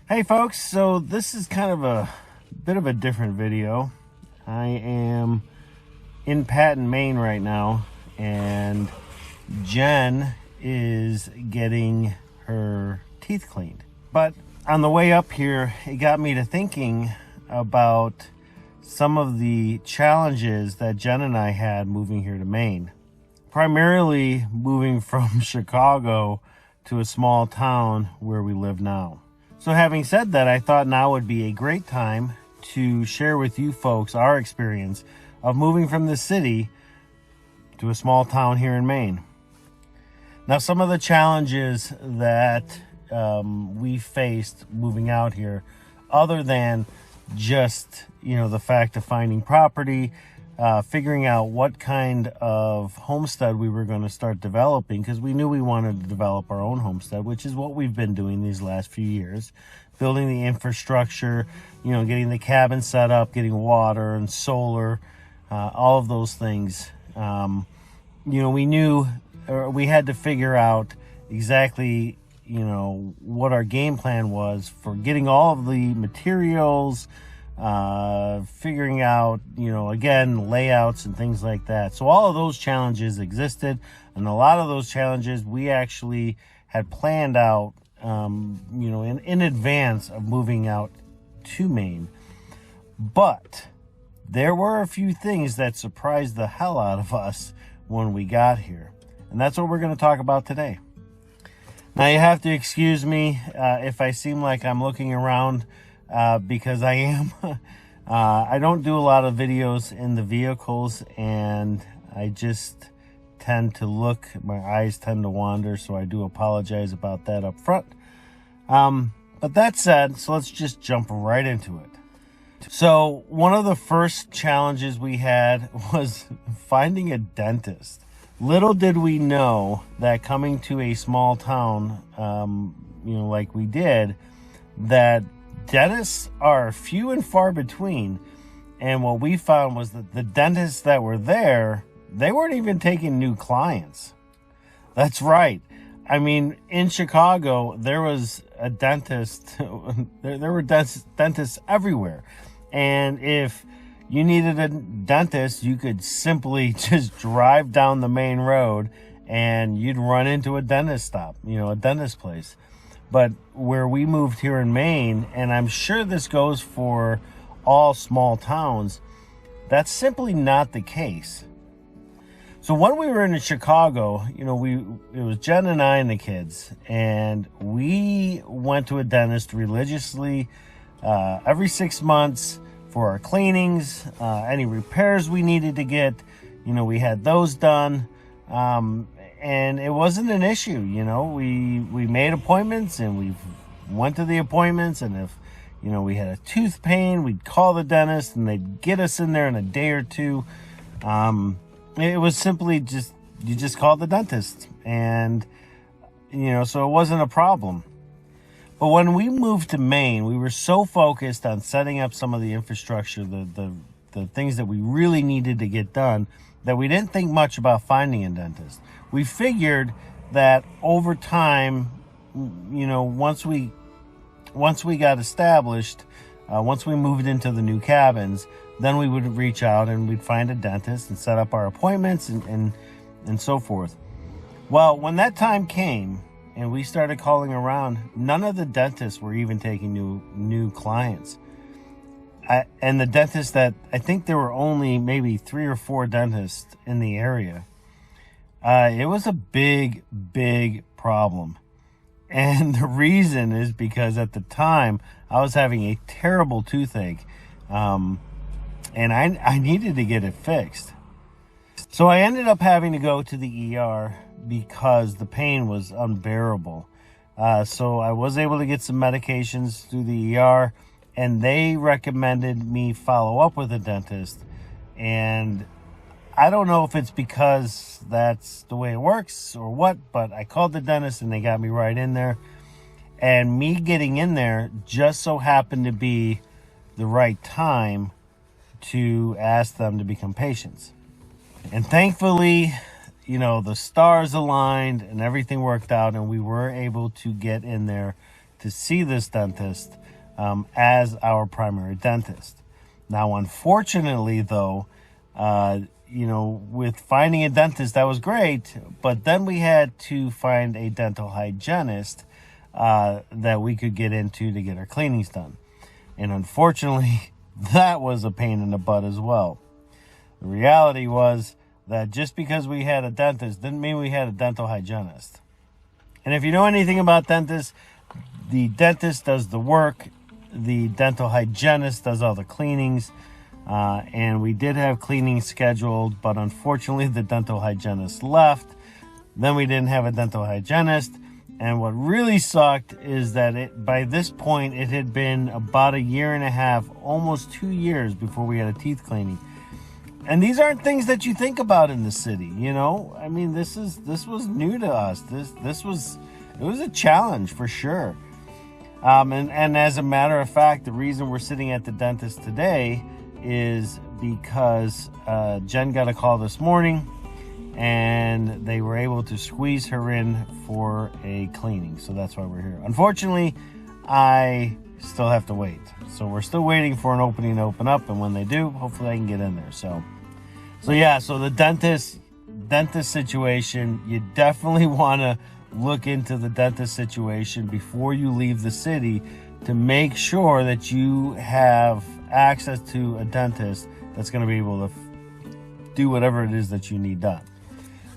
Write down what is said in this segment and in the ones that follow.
Hey folks, so this is kind of a bit of a different video. I am in Patton, Maine right now, and Jen is getting her teeth cleaned. But on the way up here, it got me to thinking about some of the challenges that Jen and I had moving here to Maine. Primarily moving from Chicago to a small town where we live now. So having said that, I thought now would be a great time to share with you folks our experience of moving from the city to a small town here in Maine. Now, some of the challenges that we faced moving out here, other than just, the fact of finding property, figuring out what kind of homestead we were going to start developing, because we knew we wanted to develop our own homestead, which is what we've been doing these last few years, building the infrastructure, getting the cabin set up, getting water and solar, all of those things. We knew, or we had to figure out exactly, what our game plan was for getting all of the materials, figuring out, again, layouts and things like that. So all of those challenges existed, and a lot of those challenges we actually had planned out, in advance of moving out to Maine. But there were a few things that surprised the hell out of us when we got here, and that's what we're going to talk about today. Now, you have to excuse me if I seem like I'm looking around, because I am. I don't do a lot of videos in the vehicles, and I just tend to look, my eyes tend to wander, so I do apologize about that up front. But that said, so let's just jump right into it. So one of the first challenges we had was finding a dentist. Little did we know that coming to a small town, like we did, that dentists are few and far between. And what we found was that the dentists that were there, they weren't even taking new clients. That's right. I mean, in Chicago, there was a dentist. there were dentists everywhere. And if you needed a dentist, you could simply just drive down the main road and you'd run into a dentist stop, a dentist place. But where we moved here in Maine, and I'm sure this goes for all small towns, that's simply not the case. So when we were in Chicago, it was Jen and I and the kids, and we went to a dentist religiously every 6 months for our cleanings, any repairs we needed to get, we had those done. And it wasn't an issue, we made appointments and we went to the appointments, and if, we had a tooth pain, we'd call the dentist and they'd get us in there in a day or two. It was simply you just called the dentist, and, so it wasn't a problem. But when we moved to Maine, we were so focused on setting up some of the infrastructure, the things that we really needed to get done, that we didn't think much about finding a dentist. We figured that over time, once we got established, once we moved into the new cabins, then we would reach out and we'd find a dentist and set up our appointments and so forth. Well, when that time came and we started calling around, none of the dentists were even taking new clients. And the dentists that, I think there were only maybe 3 or 4 dentists in the area. It was a big, big problem. And the reason is because at the time I was having a terrible toothache. And I needed to get it fixed. So I ended up having to go to the ER because the pain was unbearable. So I was able to get some medications through the ER, and they recommended me follow up with a dentist. And I don't know if it's because that's the way it works or what, but I called the dentist and they got me right in there. And me getting in there just so happened to be the right time to ask them to become patients. And thankfully, the stars aligned and everything worked out, and we were able to get in there to see this dentist as our primary dentist. Now, unfortunately, though, with finding a dentist, that was great, but then we had to find a dental hygienist that we could get into to get our cleanings done. And unfortunately, that was a pain in the butt as well. The reality was that just because we had a dentist didn't mean we had a dental hygienist. And if you know anything about dentists, the dentist does the work, the dental hygienist does all the cleanings, and we did have cleanings scheduled, but unfortunately the dental hygienist left. Then we didn't have a dental hygienist, and what really sucked is that by this point it had been about 1.5 years, almost 2 years before we had a teeth cleaning. And these aren't things that you think about in the city, I mean, this was new to us. It was a challenge for sure. And as a matter of fact, the reason we're sitting at the dentist today is because Jen got a call this morning, and they were able to squeeze her in for a cleaning. So that's why we're here. Unfortunately, I still have to wait. So we're still waiting for an opening to open up, and when they do, hopefully I can get in there. So the dentist situation, you definitely want to look into the dentist situation before you leave the city to make sure that you have access to a dentist that's going to be able to do whatever it is that you need done.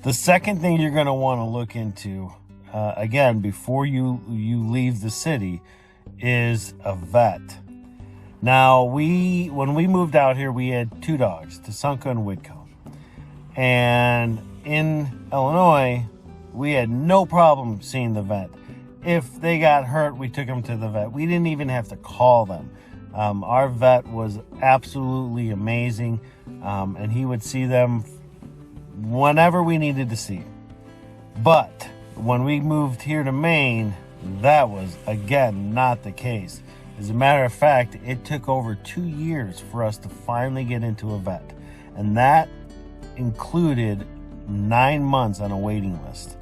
The second thing you're going to want to look into, again, before you leave the city, is a vet. Now, when we moved out here, we had 2 dogs, Tasunka and Whitco. And in Illinois, we had no problem seeing the vet. If they got hurt, we took them to the vet. We didn't even have to call them. Our vet was absolutely amazing, and he would see them whenever we needed to see him. But when we moved here to Maine, that was, again, not the case. As a matter of fact, it took over 2 years for us to finally get into a vet. And that included 9 months on a waiting list.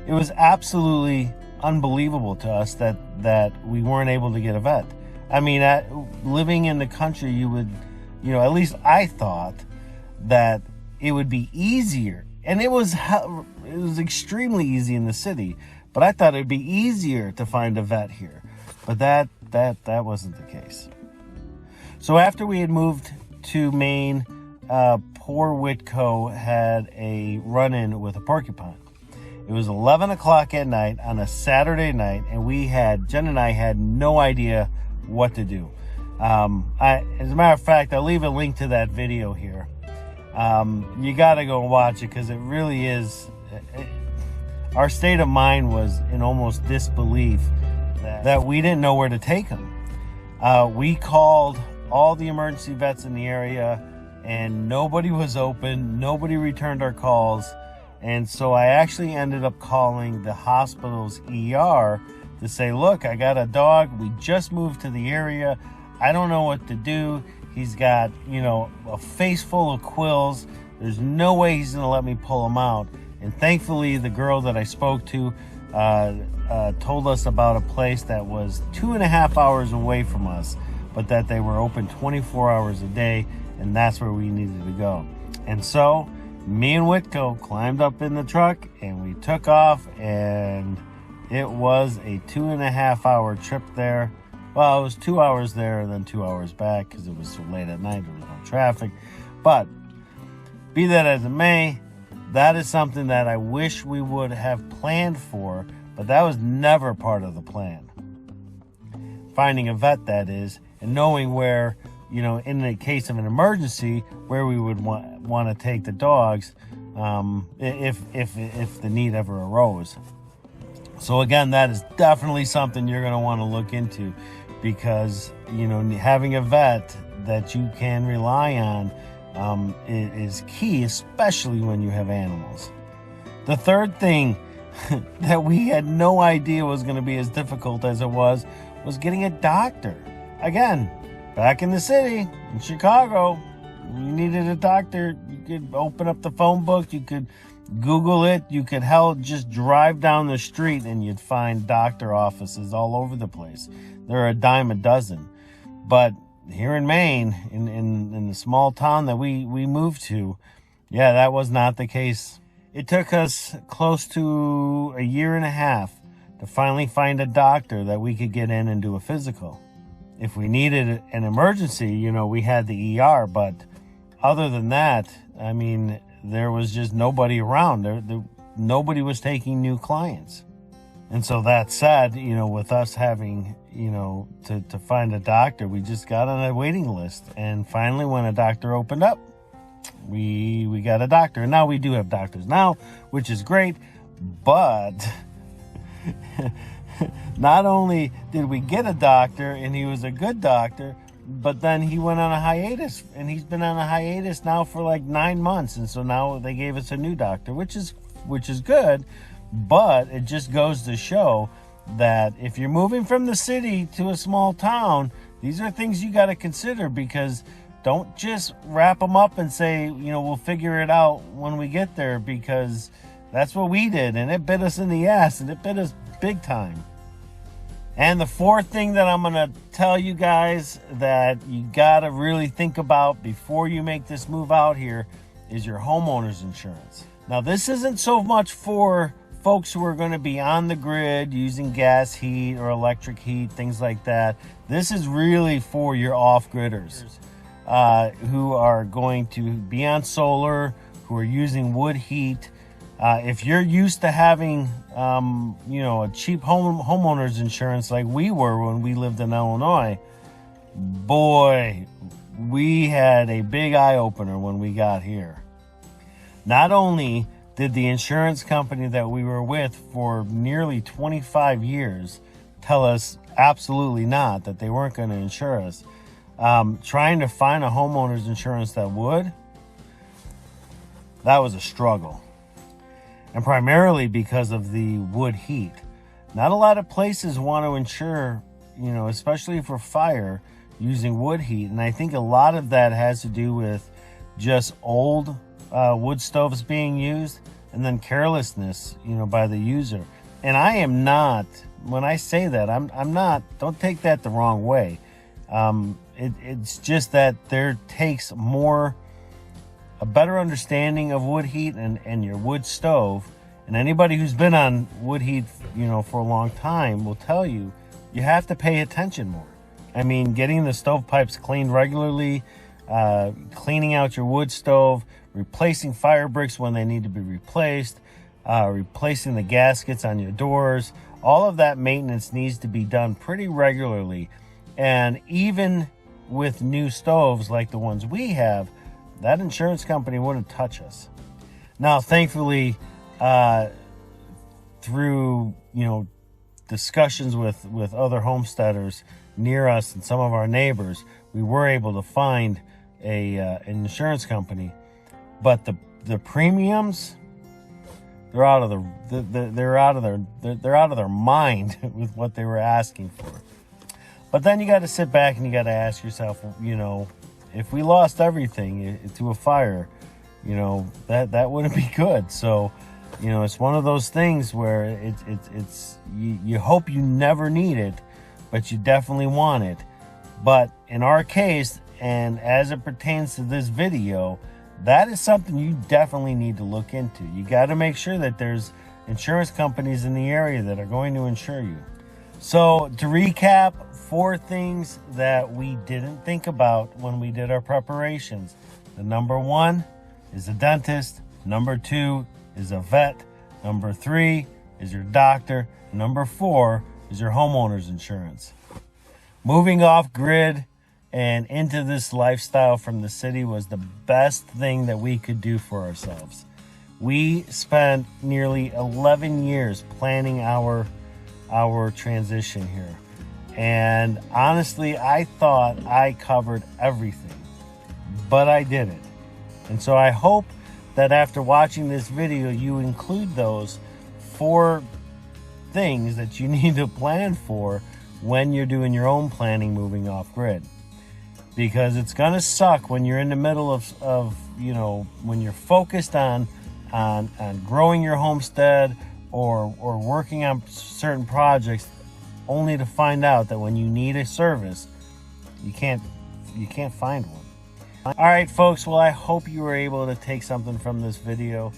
It was absolutely unbelievable to us that we weren't able to get a vet. I mean, living in the country, you would, at least I thought that it would be easier. And it was extremely easy in the city, but I thought it'd be easier to find a vet here. But that wasn't the case. So after we had moved to Maine, poor Whitco had a run-in with a porcupine. It was 11 o'clock at night on a Saturday night, and Jen and I had no idea what to do. As a matter of fact, I'll leave a link to that video here. You got to go watch it because it really is. Our state of mind was in almost disbelief that we didn't know where to take him. We called all the emergency vets in the area, and nobody was open. Nobody returned our calls. And so I actually ended up calling the hospital's ER to say, look, I got a dog. We just moved to the area. I don't know what to do. He's got, a face full of quills. There's no way he's going to let me pull him out. And thankfully, the girl that I spoke to told us about a place that was 2.5 hours away from us, but that they were open 24 hours a day, and that's where we needed to go. And so me and Whitco climbed up in the truck, and we took off, and it was a 2.5 hour trip there. Well, it was 2 hours there and then 2 hours back because it was so late at night, there was no traffic. But be that as it may, that is something that I wish we would have planned for, but that was never part of the plan. Finding a vet, that is, and knowing where, in the case of an emergency, where we would want to take the dogs if the need ever arose. So again, that is definitely something you're going to want to look into, because having a vet that you can rely on is key, especially when you have animals. The third thing that we had no idea was going to be as difficult as it was getting a doctor. Again, back in the city, in Chicago, you needed a doctor, you could open up the phone book, you could Google it, you could just drive down the street and you'd find doctor offices all over the place. There are a dime a dozen. But here in Maine, in the small town that we moved to, yeah, that was not the case. It took us close to a year and a half to finally find a doctor that we could get in and do a physical. If we needed an emergency, we had the ER, but other than that, I mean, there was just nobody around. Nobody was taking new clients. And so that said, with us having, to find a doctor, we just got on a waiting list. And finally, when a doctor opened up, we got a doctor. And now we do have doctors now, which is great. But not only did we get a doctor and he was a good doctor, but then he went on a hiatus, and he's been on a hiatus now for like 9 months. And so now they gave us a new doctor, which is good. But it just goes to show that if you're moving from the city to a small town, these are things you got to consider, because don't just wrap them up and say, we'll figure it out when we get there, because that's what we did, and it bit us in the ass, and it bit us big time. And the fourth thing that I'm going to tell you guys that you got to really think about before you make this move out here is your homeowner's insurance. Now, this isn't so much for folks who are going to be on the grid using gas heat or electric heat, things like that. This is really for your off-gridders who are going to be on solar, who are using wood heat. If you're used to having, a cheap homeowner's insurance like we were when we lived in Illinois, boy, we had a big eye-opener when we got here. Not only did the insurance company that we were with for nearly 25 years tell us absolutely not, that they weren't going to insure us, trying to find a homeowner's insurance that would, that was a struggle. And primarily because of the wood heat. Not a lot of places want to insure, especially for fire, using wood heat. And I think a lot of that has to do with just old wood stoves being used, and then carelessness, by the user. And I am not, when I say that, I'm not, don't take that the wrong way. It's just that there takes a better understanding of wood heat and your wood stove. And anybody who's been on wood heat, for a long time will tell you, you have to pay attention more. I mean, getting the stovepipes cleaned regularly, cleaning out your wood stove, replacing fire bricks when they need to be replaced, replacing the gaskets on your doors. All of that maintenance needs to be done pretty regularly. And even with new stoves like the ones we have, that insurance company wouldn't touch us. Now, thankfully, through, discussions with other homesteaders near us and some of our neighbors, we were able to find an insurance company. But the premiums, they're out of their mind with what they were asking for. But then you got to sit back and you got to ask yourself, if we lost everything to a fire, that wouldn't be good. So, it's one of those things where it's you hope you never need it, but you definitely want it. But in our case, and as it pertains to this video, that is something you definitely need to look into. You got to make sure that there's insurance companies in the area that are going to insure you. So to recap, 4 things that we didn't think about when we did our preparations. The number 1 is a dentist. Number 2 is a vet. Number 3 is your doctor. Number 4 is your homeowner's insurance. Moving off grid and into this lifestyle from the city was the best thing that we could do for ourselves. We spent nearly 11 years planning our transition here. And honestly, I thought I covered everything, but I didn't. And so I hope that after watching this video, you include those 4 things that you need to plan for when you're doing your own planning moving off grid. because it's gonna suck when you're in the middle of you know, when you're focused on growing your homestead or working on certain projects, only to find out that when you need a service, you can't find one. All right, folks, well, I hope you were able to take something from this video.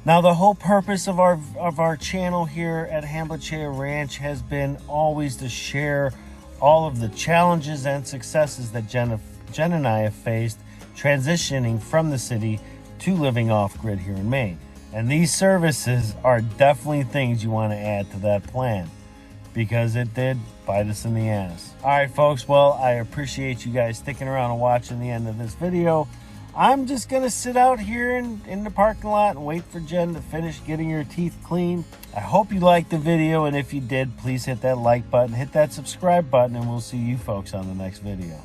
Now, the whole purpose of our channel here at Hanbleceya Ranch has been always to share all of the challenges and successes that Jen and I have faced transitioning from the city to living off-grid here in Maine. And these services are definitely things you want to add to that plan, because it did bite us in the ass. All right, folks, well, I appreciate you guys sticking around and watching the end of this video. I'm just gonna sit out here in the parking lot and wait for Jen to finish getting her teeth clean. I hope you liked the video, and if you did, please hit that like button, hit that subscribe button, and we'll see you folks on the next video.